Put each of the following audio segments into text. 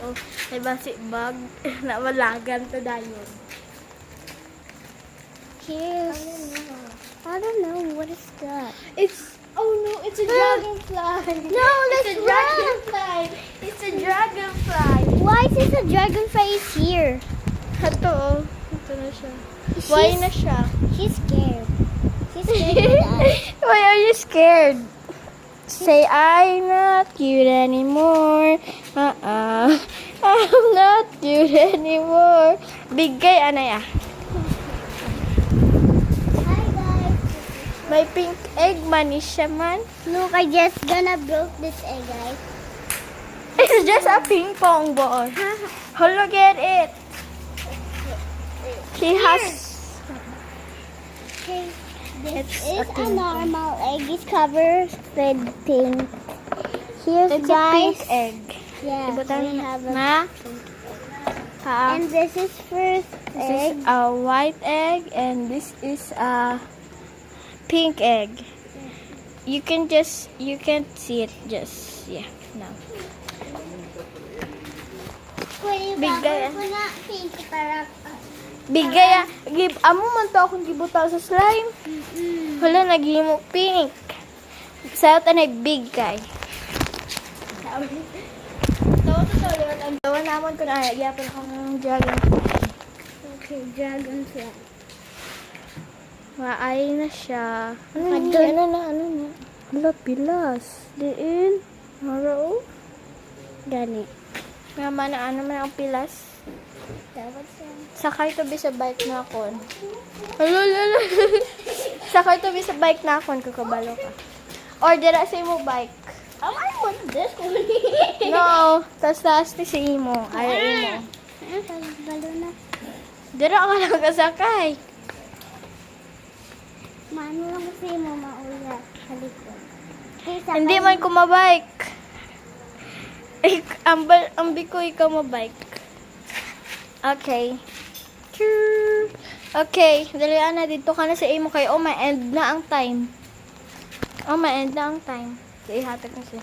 oh. May basi bag. Nawalagan to dayon. Here's, I don't know, what is that? Oh no, it's a dragonfly. No, It's a dragonfly. It's a dragonfly. Why is this a dragonfly is here? Ito oh. Ito na siya. Why na siya? She's scared. She's scared of us. Why are you scared? Say, I'm not cute anymore. I'm not cute anymore. Bigay, anay ah. Hi guys. May pink egg, manis siya man. Look, I just gonna broke this egg, guys. It's just a ping pong ball. Oh, look at it. He has... Okay. This It's is a a pink normal egg. It's covered with pink. Here's It's a guys. pink egg. Yeah, Ibutan we have a na. and this is first This is egg. a white egg and this is a pink egg. You can't see it just, yeah, no. Pwede Bigay, ba? Pwede na pink para... Bigay, amo man to akong gibuta sa slime. Wala, naghimo pink. Sa'yo tanay big kay. Tawa to yun. Ang tawa naman ko na, gyapon akong dragonfly. Okay, dragonfly. Maay na siya. Ano Adun. na? Hala, pilas. Diin. Maro. Gani. Nga man, ano man ang pilas. Dapat siya. Sakay to be sa bike na akon. Hala. Sakay to be sa bike na akon, kakabalo ka. Or dira sa imo bike. Oh, I want this one. No, taas ni si imo. Ayaw imo. Balo na. Dira ka lang kasakay. Mano lang kasi mo maulat sa likod. Hindi man ko mabike. Ang bikoy ka mabike. Okay. Choo. Okay, dalian na dito ka na sa imo kay oh, ma-end na ang time. Oh, ma-end na ang time. So, ihatag na siya.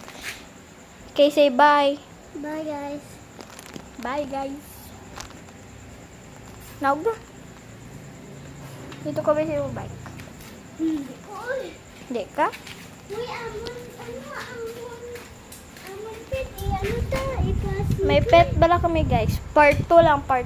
Okay, say bye. Bye guys. Bye, guys. Naog na. Dito ka ba sa imo bike? Hindi ka? Uy, amon pit, ano ta? Ipas May pet bala kami, guys. Part 2 lang, part